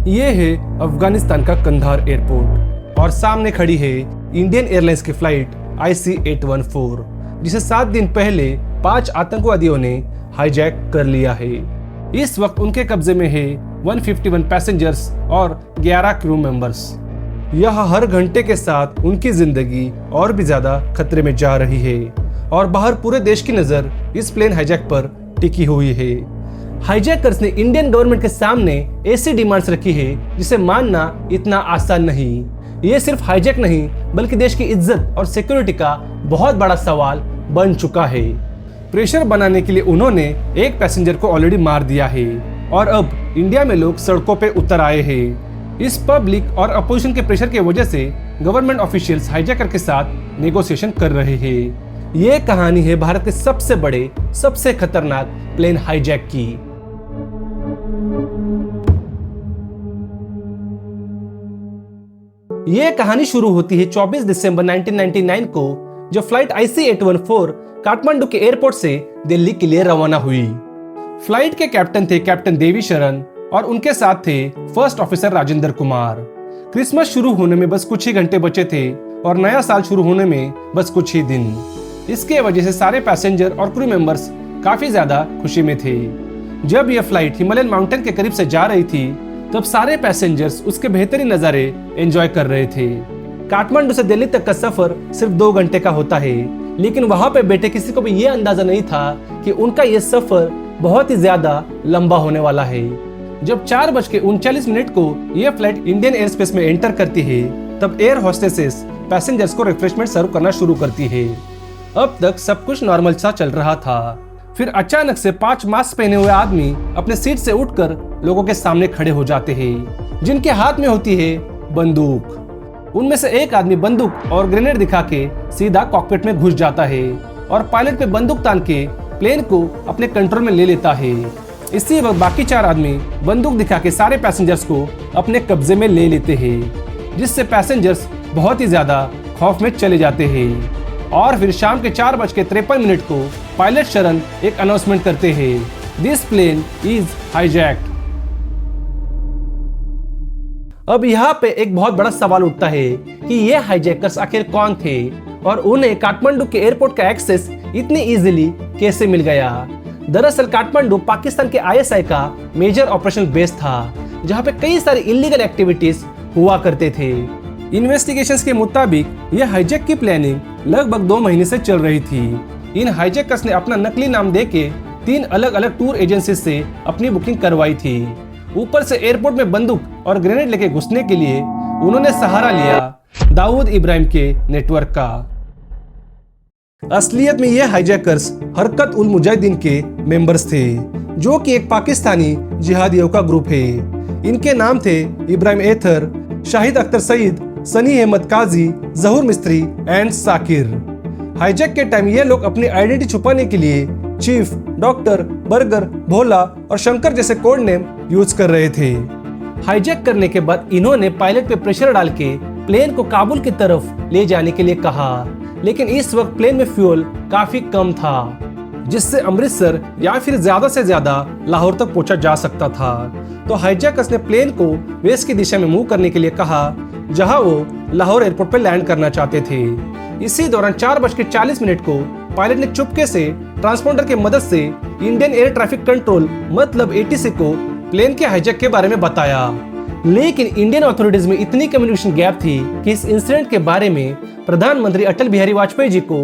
ये है अफगानिस्तान का कंधार एयरपोर्ट और सामने खड़ी है इंडियन एयरलाइंस की फ्लाइट IC-814, जिसे 7 दिन पहले 5 आतंकवादियों ने हाईजैक कर लिया है। इस वक्त उनके कब्जे में है 151 पैसेंजर्स और 11 क्रू मेंबर्स। यह हर घंटे के साथ उनकी जिंदगी और भी ज्यादा खतरे में जा रही है और बाहर पूरे देश की नजर इस प्लेन हाईजैक पर टिकी हुई है। हाईजैकर्स ने इंडियन गवर्नमेंट के सामने ऐसी डिमांड्स रखी है जिसे मानना इतना आसान नहीं। ये सिर्फ हाईजैक नहीं बल्कि देश की इज्जत और सिक्योरिटी का बहुत बड़ा सवाल बन चुका है। प्रेशर बनाने के लिए उन्होंने एक पैसेंजर को ऑलरेडी मार दिया है और अब इंडिया में लोग सड़कों पे उतर आए हैं। इस पब्लिक और अपोजिशन के प्रेशर की वजह से गवर्नमेंट ऑफिशियल्स हाईजैकर के साथ नेगोशिएशन कर रहे हैं। ये कहानी है भारत के सबसे बड़े, सबसे खतरनाक प्लेन हाईजैक की। ये कहानी शुरू होती है 24 दिसंबर 1999 को, जब फ्लाइट IC-814 काठमांडू के एयरपोर्ट से दिल्ली के लिए रवाना हुई। फ्लाइट के कैप्टन थे कैप्टन देवी शरण और उनके साथ थे first officer Rajendra Kumar. Christmas शुरू होने में बस कुछ ही घंटे बचे थे और नया साल शुरू होने में बस कुछ ही दिन। इसके वजह से सारे पैसेंजर और क्रू मेंबर्स काफी ज्यादा खुशी में थे। जब यह फ्लाइट हिमालयन माउंटेन के करीब से जा रही थी तब सारे पैसेंजर्स उसके बेहतरीन नज़ारे एंजॉय कर रहे थे। काठमांडू से दिल्ली तक का सफर सिर्फ 2 घंटे का होता है, लेकिन वहां पे बैठे किसी को भी ये अंदाजा नहीं था कि उनका ये सफर बहुत ही ज्यादा लंबा होने वाला है। जब 4:39 को यह फ्लाइट इंडियन एयर स्पेस में एंटर करती है तब एयर होस्टेसेस पैसेंजर्स को रिफ्रेशमेंट सर्व करना शुरू करती है। अब तक सब कुछ नॉर्मल सा चल रहा था। फिर अचानक से 5 मास्क पहने हुए आदमी अपने सीट से उठकर लोगों के सामने खड़े हो जाते हैं, जिनके हाथ में होती है बंदूक। उनमें से एक आदमी बंदूक और ग्रेनेड दिखा के सीधा कॉकपिट में घुस जाता है और पायलट पे बंदूक तान के प्लेन को अपने कंट्रोल में ले लेता है। इसी वक्त बाकी 4 आदमी बंदूक दिखा के सारे पैसेंजर्स को अपने कब्जे में ले लेते हैं, जिससे पैसेंजर्स बहुत ही ज्यादा खौफ में चले जाते हैं। और फिर शाम के 4:53 को पायलट शरण एक अनाउंसमेंट करते हैं, दिस प्लेन इज हाईजैक्ड। अब यहाँ पे एक बहुत बड़ा सवाल उठता है कि ये हाईजैकर्स आखिर कौन थे और उन्हें काठमांडू के एयरपोर्ट का एक्सेस इतनी इजीली कैसे मिल गया। दरअसल काठमांडू पाकिस्तान के ISI का मेजर ऑपरेशन बेस था, जहाँ पे कई सारी इलीगल एक्टिविटीज हुआ करते थे। इन्वेस्टिगेशंस के मुताबिक यह हाईजैक की प्लानिंग लगभग 2 महीने से चल रही थी। इन हाईजैकर्स ने अपना नकली नाम देके 3 अलग अलग टूर एजेंसी से अपनी बुकिंग करवाई थी। ऊपर से एयरपोर्ट में बंदूक और ग्रेनेड लेके घुसने के लिए उन्होंने सहारा लिया दाऊद इब्राहिम के नेटवर्क का। असलियत में ये हाईजैकर्स हरकत उल मुजाहिदीन के मेंबर्स थे, जो कि एक पाकिस्तानी जिहादियों का ग्रुप है। इनके नाम थे इब्राहिम एथर, शाहिद अख्तर सईद, सनी अहमद काजी, जहूर मिस्त्री एंड साकिर। हाईजैक के टाइम ये लोग अपनी आइडेंटिटी छुपाने के लिए चीफ, डॉक्टर, बर्गर, भोला और शंकर जैसे कोड नेम यूज कर रहे थे। हाईजैक करने के बाद इन्होंने पायलट पे प्रेशर डाल के प्लेन को काबुल की तरफ ले जाने के लिए कहा, लेकिन इस वक्त प्लेन में फ्यूल काफी कम था, जिससे अमृतसर या फिर ज्यादा से ज्यादा लाहौर तक पहुंचा जा सकता था। तो हाईजैकर्स ने प्लेन को वेस्ट की दिशा में मूव करने के लिए कहा, जहां वो लाहौर एयरपोर्ट पर लैंड करना चाहते थे। इसी दौरान 4:40 को पायलट ने चुपके से ट्रांसपोंडर की मदद से इंडियन एयर ट्रैफिक कंट्रोल मतलब ATC को प्लेन के हाईजैक के बारे में बताया। लेकिन इंडियन अथॉरिटीज में इतनी कम्युनिकेशन गैप थी कि इस इंसिडेंट के बारे में प्रधानमंत्री अटल बिहारी वाजपेयी जी को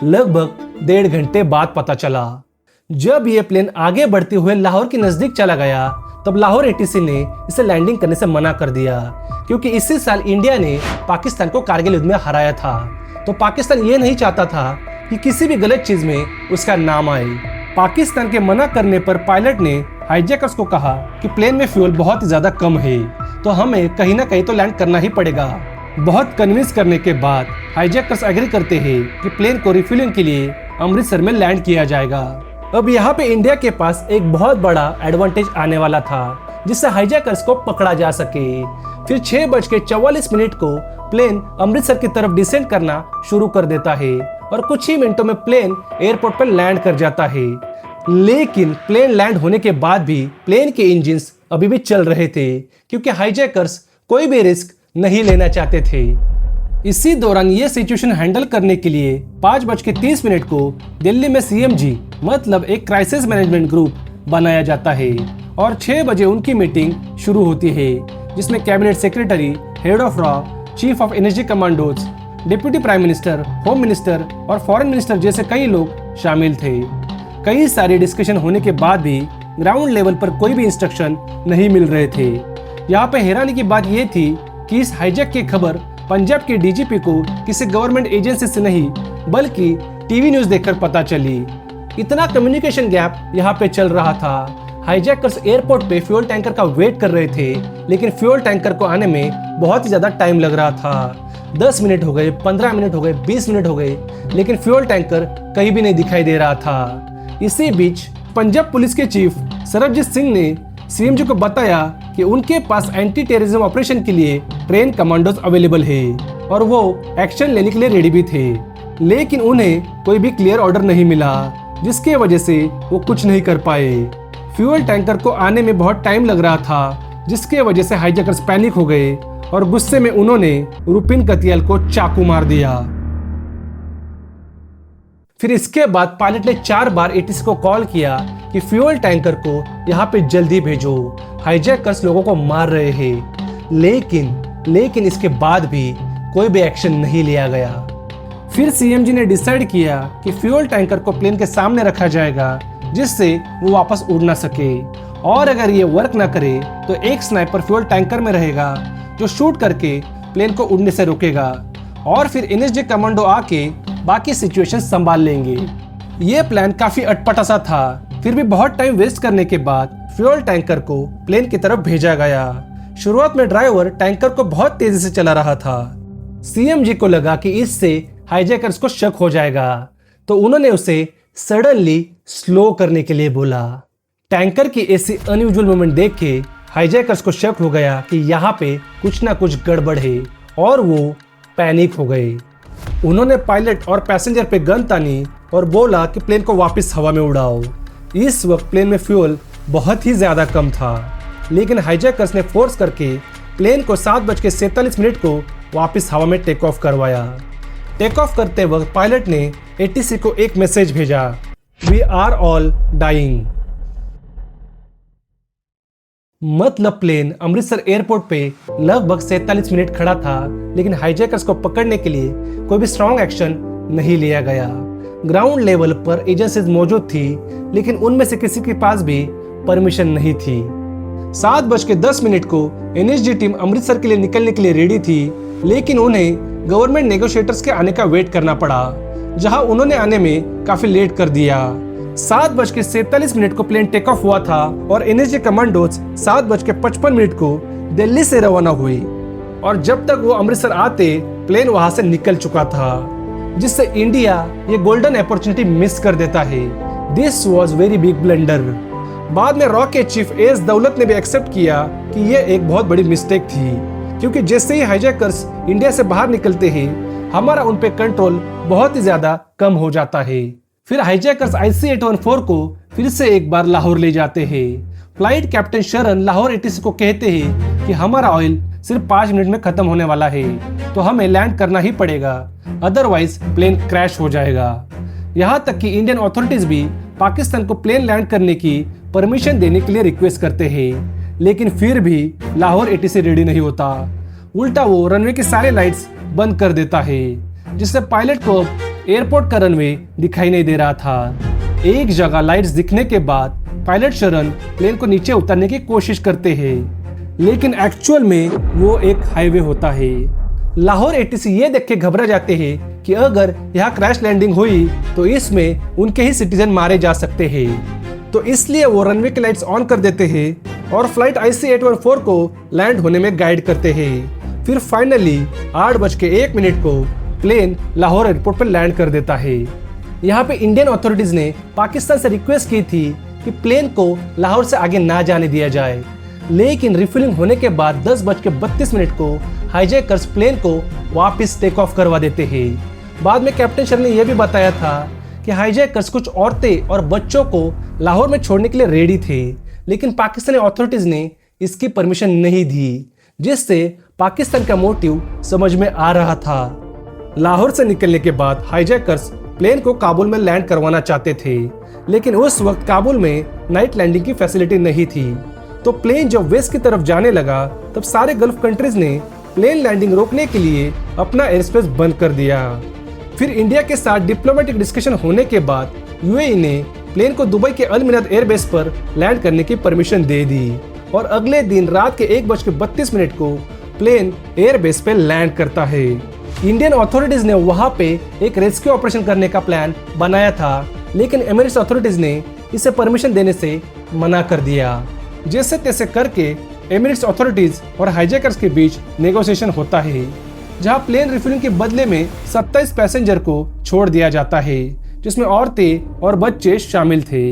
लगभग 1.5 घंटे बाद पता चला। जब ये प्लेन आगे बढ़ते हुए लाहौर के नजदीक चला गया तब लाहौर ATC ने इसे लैंडिंग करने से मना कर दिया, क्योंकि इसी साल इंडिया ने पाकिस्तान को कारगिल युद्ध में हराया था। तो पाकिस्तान ये नहीं चाहता था कि किसी भी गलत चीज में उसका नाम आए। पाकिस्तान के मना करने पर पायलट ने हाईजैकर्स को कहा कि प्लेन में फ्यूल बहुत ज्यादा कम है, तो हमें कहीं ना कहीं तो लैंड करना ही पड़ेगा। बहुत कन्विंस करने के बाद हाईजैकर्स एग्री करते हैं कि प्लेन को रिफ्यूलिंग के लिए अमृतसर में लैंड किया जाएगा। अब यहाँ पे इंडिया के पास एक बहुत बड़ा एडवांटेज आने वाला था, जिससे हाईजैकर्स को पकड़ा जा सके। फिर 6:44 को प्लेन अमृतसर की तरफ डिसेंड करना शुरू कर देता है और कुछ ही मिनटों में प्लेन एयरपोर्ट पर लैंड कर जाता है। लेकिन प्लेन लैंड होने के बाद भी प्लेन के इंजन्स अभी भी चल रहे थे क्योंकि हाईजैकर्स कोई भी रिस्क नहीं लेना चाहते थे। इसी दौरान ये सिचुएशन हैंडल करने के लिए 5:30 को दिल्ली में CMG मतलब एक क्राइसिस मैनेजमेंट ग्रुप बनाया जाता है और 6 बजे उनकी मीटिंग शुरू होती है, जिसमें cabinet secretary, head of raw, chief of energy commandos, deputy prime minister, home minister और फॉरेन मिनिस्टर जैसे कई लोग शामिल थे। कई सारे डिस्कशन होने के बाद भी ग्राउंड लेवल पर कोई भी इंस्ट्रक्शन नहीं मिल रहे थे। यहाँ पे हैरानी की बात यह थी कि इस हाईजैक की खबर पंजाब के DGP को किसी गवर्नमेंट एजेंसी से नहीं बल्कि टीवी न्यूज देखकर पता चली। इतना कम्युनिकेशन गैप यहाँ पे चल रहा था। हाईजैकर्स एयरपोर्ट पे फ्यूल टैंकर का वेट कर रहे थे, लेकिन फ्यूल टैंकर को आने में बहुत ही ज्यादा टाइम लग रहा था। 10 मिनट हो गए, 15 मिनट हो गए, 20 मिनट हो गए, लेकिन फ्यूल टैंकर कहीं भी नहीं दिखाई दे रहा था। इसी बीच पंजाब पुलिस के चीफ सरबजीत सिंह ने CMG को बताया कि उनके पास एंटी टेररिज्म ऑपरेशन के लिए ट्रेन कमांडोज अवेलेबल है और वो एक्शन लेने के लिए रेडी भी थे, लेकिन उन्हें कोई भी क्लियर ऑर्डर नहीं मिला, जिसके वजह से वो कुछ नहीं कर पाए। फ्यूल टैंकर को आने में बहुत टाइम लग रहा था, जिसके वजह से हाईजैकर्स पैनिक हो गए और गुस्से में उन्होंने रुपिन कतियाल को चाकू मार दिया। फिर इसके बाद पायलट ने 4 बार ATC को कॉल किया कि फ्यूल टैंकर को यहाँ पे जल्दी भेजो, हाईजैकर्स लोगों को मार रहे हैं, लेकिन इसके बाद भी कोई भी एक्शन नहीं लिया गया। फिर CMG ने डिसाइड किया कि फ्यूल टैंकर को प्लेन के सामने रखा जाएगा, जिससे वो वापस उड़ ना सके, और अगर ये वर्क ना करे तो एक स्नाइपर फ्यूल टैंकर में रहेगा जो शूट करके प्लेन को उड़ने से रोकेगा, और फिर NSG कमांडो आके बाकी सिचुएशन संभाल लेंगे। ये प्लान काफी अटपटा सा था, फिर भी बहुत टाइम वेस्ट करने के बाद फ्यूल टैंकर को प्लेन की तरफ भेजा गया। शुरुआत में ड्राइवर टैंकर को बहुत तेजी से चला रहा था। CMG को लगा कि इससे हाईजैकर्स को शक हो जाएगा, तो उन्होंने उसे सडनली स्लो करने के लिए बोला। टैंकर की ऐसी अनयूजुअल मूवमेंट देख के हाईजैकर्स को शक हो गया कि यहाँ पे कुछ ना कुछ गड़बड़ है और वो पैनिक हो गए। उन्होंने पायलट और पैसेंजर पे गन तानी और बोला कि प्लेन को वापस हवा में उड़ाओ। इस वक्त प्लेन में फ्यूल बहुत ही ज्यादा कम था, लेकिन हाईजैकर्स ने फोर्स करके प्लेन को 7:47 को वापस हवा में टेक ऑफ करवाया। टेक ऑफ करते वक्त पायलट ने ATC को एक मैसेज भेजा, वी आर ऑल डाइंग। मतलब प्लेन अमृतसर एयरपोर्ट पे लगभग 47 मिनट खड़ा था, लेकिन हाईजैकर्स को पकड़ने के लिए कोई भी स्ट्रॉन्ग एक्शन नहीं लिया गया। ग्राउंड लेवल पर एजेंसीज मौजूद थी, लेकिन उनमें से किसी के पास भी परमिशन नहीं थी। 7:10 को NSG टीम अमृतसर के लिए निकलने के लिए रेडी थी, लेकिन उन्हें गवर्नमेंट नेगोशिएटर्स के आने का वेट करना पड़ा, जहां उन्होंने आने में काफी लेट कर दिया। 7:47 को प्लेन टेक ऑफ हुआ था और NSG कमांडोज 7:55 को दिल्ली से रवाना हुए, और जब तक वो अमृतसर आते प्लेन वहां से निकल चुका था, जिससे इंडिया ये गोल्डन अपॉर्चुनिटी मिस कर देता है। This was very big blunder. बाद में रॉ के चीफ AS दौलत ने भी एक्सेप्ट किया कि ये एक बहुत बड़ी मिस्टेक थी, क्योंकि जैसे ही हाईजैकर्स इंडिया से बाहर निकलते हैं, हमारा उन पे कंट्रोल बहुत ही ज्यादा कम हो जाता है। फिर हाईजैकर्स IC-814 को फिर से एक बार लाहौर ले जाते हैं। फ्लाइट कैप्टन शरण लाहौर ATC को कहते हैं कि हमारा ऑयल सिर्फ 5 मिनट में खत्म होने वाला है, तो हमें लैंड करना ही पड़ेगा, अदरवाइज प्लेन क्रैश हो जाएगा। यहाँ तक कि इंडियन अथॉरिटीज भी पाकिस्तान को प्लेन लैंड करने की परमिशन देने के लिए रिक्वेस्ट करते हैं, लेकिन फिर भी लाहौर ATC रेडी नहीं होता। उल्टा वो रनवे की सारे लाइट्स बंद कर देता है, जिससे पायलट को एयरपोर्ट का रनवे दिखाई नहीं दे रहा था। एक जगह लाइट्स दिखने के बाद पायलट शरण प्लेन को नीचे उतारने की कोशिश करते हैं, लेकिन एक्चुअल में वो एक हाईवे होता है। लाहौर ATC ये देख के घबरा जाते हैं कि अगर यहाँ क्रैश लैंडिंग हुई तो इसमें उनके ही सिटीजन मारे जा सकते हैं, तो इसलिए वो रनवे की लाइट्स ऑन कर देते हैं और फ्लाइट IC-814 को लैंड होने में गाइड करते हैं। फिर फाइनली 8:01 को प्लेन लाहौर एयरपोर्ट पर लैंड कर देता है। यहाँ पे इंडियन अथॉरिटीज ने पाकिस्तान से रिक्वेस्ट की थी कि प्लेन को लाहौर से आगे ना जाने दिया जाए, लेकिन रिफिलिंग होने के बाद 10:32 को हाईजैकर्स प्लेन को वापस टेक ऑफ करवा देते हैं। बाद में कैप्टन शरण ने यह भी बताया था कि हाईजैकर्स कुछ औरतें और बच्चों को लाहौर में छोड़ने के लिए रेडी थे, लेकिन पाकिस्तानी अथॉरिटीज ने इसकी परमिशन नहीं दी, जिससे पाकिस्तान का मोटिव समझ में आ रहा था। लाहौर से निकलने के बाद हाईजैकर्स प्लेन को काबुल में लैंड करवाना चाहते थे, लेकिन उस वक्त काबुल में नाइट लैंडिंग की फैसिलिटी नहीं थी। तो प्लेन जब वेस्ट की तरफ जाने लगा तब सारे गल्फ कंट्रीज ने प्लेन लैंडिंग रोकने के लिए अपना एयर स्पेस बंद कर दिया। फिर इंडिया के साथ डिप्लोमेटिक डिस्कशन होने के बाद यूएई ने प्लेन को दुबई के अल मिनात एयरबेस पर लैंड करने की परमिशन दे दी और अगले दिन रात के 1:32 को प्लेन एयरबेस पे लैंड करता है। इंडियन अथॉरिटीज ने वहां पे एक रेस्क्यू ऑपरेशन करने का प्लान बनाया था, लेकिन एमिरेट्स अथॉरिटीज ने इसे परमिशन देने से मना कर दिया। जैसे तैसे करके एमिरेट्स अथॉरिटीज और हाईजैकर्स के बीच नेगोशिएशन होता है, जहां प्लेन रिफ्यूलिंग के बदले में 27 पैसेंजर को छोड़ दिया जाता है, जिसमें औरतें और बच्चे शामिल थे।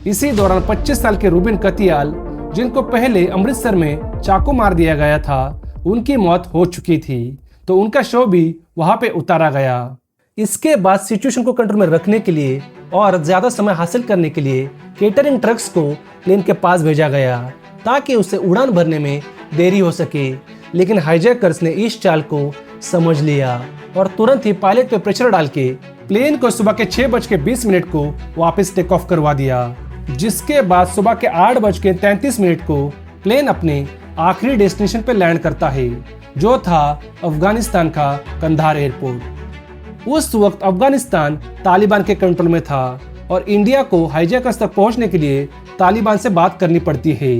इसी दौरान 25 साल के रूबिन कतियाल, जिनको पहले अमृतसर में चाकू मार दिया गया था, उनकी मौत हो चुकी थी, तो उनका शव भी वहां पे उतारा गया। इसके बाद सिचुएशन को कंट्रोल में रखने के लिए और ज्यादा समय हासिल करने के लिए केटरिंग ट्रक्स को प्लेन के पास भेजा गया ताकि उसे उड़ान भरने में देरी हो सके, लेकिन हाईजैकर्स ने इस चाल को समझ लिया और तुरंत ही पायलट पे प्रेशर डाल के प्लेन को सुबह के 6:20 को वापस टेक ऑफ करवा दिया, जिसके बाद सुबह के 8:33 को प्लेन अपने आखिरी डेस्टिनेशन पे लैंड करता है, जो था अफगानिस्तान का कंधार एयरपोर्ट। उस वक्त अफगानिस्तान तालिबान के कंट्रोल में था और इंडिया को हाईजैकर्स तक पहुंचने के लिए तालिबान से बात करनी पड़ती है।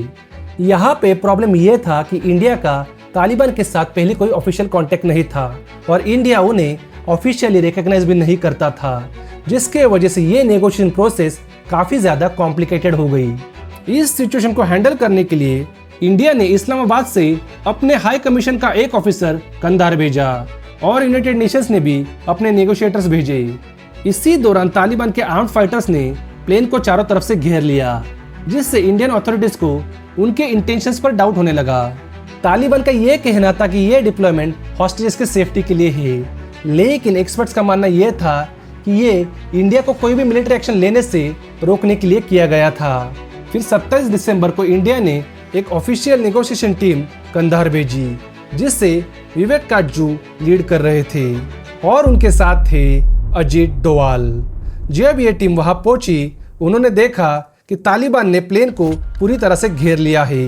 यहाँ पे प्रॉब्लम यह था कि इंडिया का तालिबान के साथ पहले कोई ऑफिशियल कांटेक्ट नहीं था और इंडिया उन्हें ऑफिशियली रिकॉग्नाइज भी नहीं करता था, जिसके वजह से ये नेगोशिएशन प्रोसेस काफी ज्यादा कॉम्प्लिकेटेड हो गई। इस सिचुएशन को हैंडल करने के लिए इंडिया ने इस्लामाबाद से अपने हाई कमीशन का एक ऑफिसर कंधार भेजा और यूनाइटेड नेशंस ने भी अपने नेगोशिएटर्स भेजे। इसी दौरान तालिबान के आर्म्ड फाइटर्स ने प्लेन को चारों तरफ से घेर लिया, जिससे इंडियन अथॉरिटीज को उनके इंटेंशंस पर डाउट होने लगा। तालिबान का यह कहना था कि यह डिप्लॉयमेंट हॉस्टेजेस के सेफ्टी के लिए है, लेकिन एक्सपर्ट्स का मानना यह था कि ये इंडिया को कोई भी मिलिट्री एक्शन लेने से रोकने के लिए किया गया था। फिर 27 दिसंबर को इंडिया ने एक ऑफिशियल नेगोशिएशन टीम कंधार भेजी, जिससे विवेक काटजू लीड कर रहे थे और उनके साथ थे अजीत डोवाल। जब ये टीम वहां पहुंची, उन्होंने देखा कि तालिबान ने प्लेन को पूरी तरह से घेर लिया है।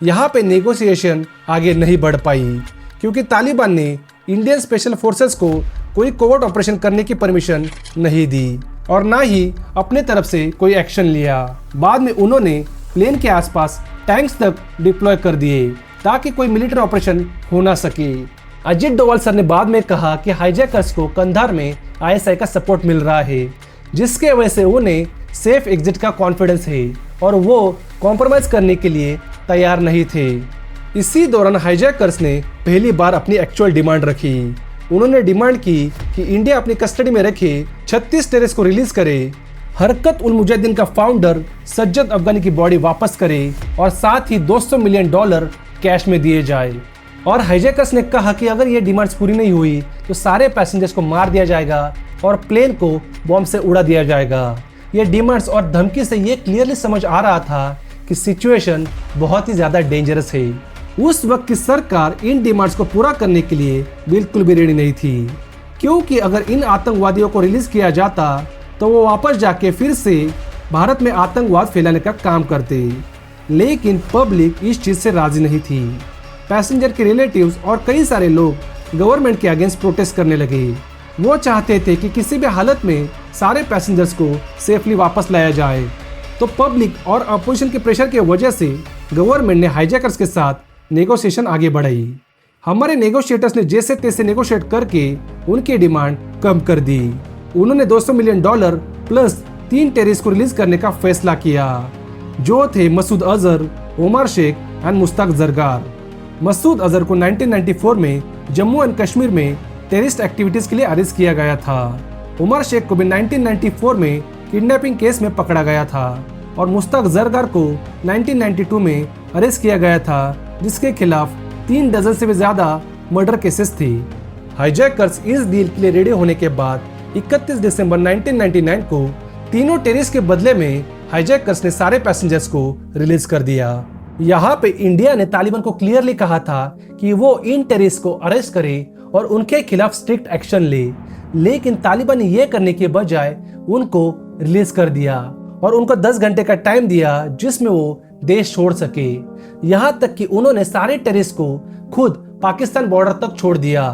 यहाँ पे नेगोशिएशन आगे नहीं बढ़ पाई क्योंकि तालिबान ने इंडियन स्पेशल फोर्सेस को कोई कोवर्ट ऑपरेशन करने की परमिशन नहीं दी और ना ही अपने तरफ से कोई एक्शन लिया। बाद में उन्होंने प्लेन के आसपास टैंक्स तक डिप्लॉय कर दिए ताकि कोई मिलिट्री ऑपरेशन हो ना सके। अजीत डोवाल सर ने बाद में कहा कि हाईजैकर्स को कंधार में आईएसआई का सपोर्ट मिल रहा है, जिसके वजह से उन्हें सेफ एग्जिट का कॉन्फिडेंस है और वो कॉम्प्रोमाइज करने के लिए तैयार नहीं थे। इसी दौरान हाईजैकर्स ने पहली बार अपनी एक्चुअल डिमांड रखी। उन्होंने डिमांड की कि इंडिया अपनी कस्टडी में रखे 36 टेररिस्ट को रिलीज करे, हरकत उल मुजाहिदीन का फाउंडर सज्जद अफगानी की बॉडी वापस करे और साथ ही $200 मिलियन कैश में दिए जाए। और हाईजैकर्स ने कहा कि अगर ये डिमांड्स पूरी नहीं हुई तो सारे पैसेंजर्स को मार दिया जाएगा और प्लेन को बॉम्ब से उड़ा दिया जाएगा। ये डिमांड्स और धमकी से ये क्लियरली समझ आ रहा था कि सिचुएशन बहुत ही ज्यादा डेंजरस है। उस वक्त की सरकार इन डिमांड्स को पूरा करने के लिए बिल्कुल भी रेडी नहीं थी, क्योंकि अगर इन आतंकवादियों को रिलीज किया जाता तो वो वापस जाके फिर से भारत में आतंकवाद फैलाने का काम करते। लेकिन पब्लिक इस चीज से राजी नहीं थी। पैसेंजर के रिलेटिव्स और कई सारे लोग गवर्नमेंट के अगेंस्ट प्रोटेस्ट करने लगे। वो चाहते थे कि किसी भी हालत में सारे पैसेंजर्स को सेफली वापस लाया जाए। तो पब्लिक और अपोजिशन के प्रेशर की वजह से गवर्नमेंट ने हाईजैकर्स के साथ नेगोशिएशन आगे बढ़ाई। हमारे नेगोशिएटर्स ने जैसे तैसे नेगोशिएट करके उनकी डिमांड कम कर दी। उन्होंने $200 मिलियन प्लस 3 टेररिस्ट को रिलीज करने का फैसला किया, जो थे मसूद अजहर, ओमर शेख एंड मुश्ताक जरगार। मसूद अजहर को 1994 में जम्मू एंड कश्मीर में टेररिस्ट एक्टिविटीज के लिए अरेस्ट किया गया था। उमर शेख को भी 1994 में किडनैपिंग केस में पकड़ा गया था और मुश्ताक जरगार को 1992 में अरेस्ट किया गया था, जिसके खिलाफ 3 डजन से भी ज्यादा मर्डर केसेस थे। हाईजैकर्स इस डील के लिए रेडी होने के बाद 31 दिसंबर 1999 को तीनों टेररिस्ट के बदले में हाईजैकर्स ने सारे पैसेंजर्स को रिलीज कर दिया। यहाँ पे इंडिया ने तालिबान को क्लियरली कहा था कि वो इन टेररिस्ट को अरेस्ट करे और उनके खिलाफ स्ट्रिक्ट एक्शन ले, लेकिन तालिबान ने यह करने के बजाय उनको रिलीज कर दिया और उनको 10 घंटे का टाइम दिया जिसमें वो देश छोड़ सके। यहाँ तक कि उन्होंने सारे टेररिस्ट को खुद पाकिस्तान बॉर्डर तक छोड़ दिया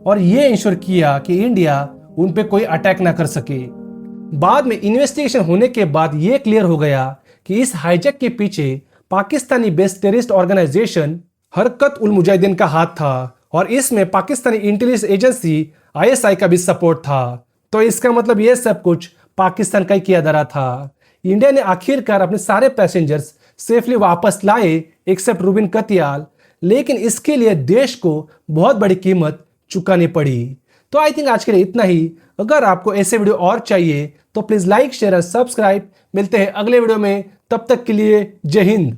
और ये इंश्योर किया कि इंडिया उन पे कोई अटैक ना कर सके। बाद में इन्वेस्टिगेशन होने के बाद ये क्लियर हो गया कि इस हाईजैक के पीछे पाकिस्तानी बेस्ड टेररिस्ट ऑर्गेनाइजेशन हरकत उल मुजाहिदीन का हाथ था और इसमें पाकिस्तानी इंटेलिजेंस एजेंसी ISI का भी सपोर्ट था। तो इसका मतलब ये सब कुछ पाकिस्तान का ही किया जा रहा था। इंडिया ने आखिरकार अपने सारे पैसेंजर्स सेफली वापस लाए एक्सेप्ट रूबिन कतियाल, लेकिन इसके लिए देश को बहुत बड़ी कीमत चुकानी पड़ी। तो आई थिंक आज के लिए इतना ही। अगर आपको ऐसे वीडियो और चाहिए तो प्लीज लाइक शेयर और सब्सक्राइब। मिलते हैं अगले वीडियो में, तब तक के लिए जय हिंद।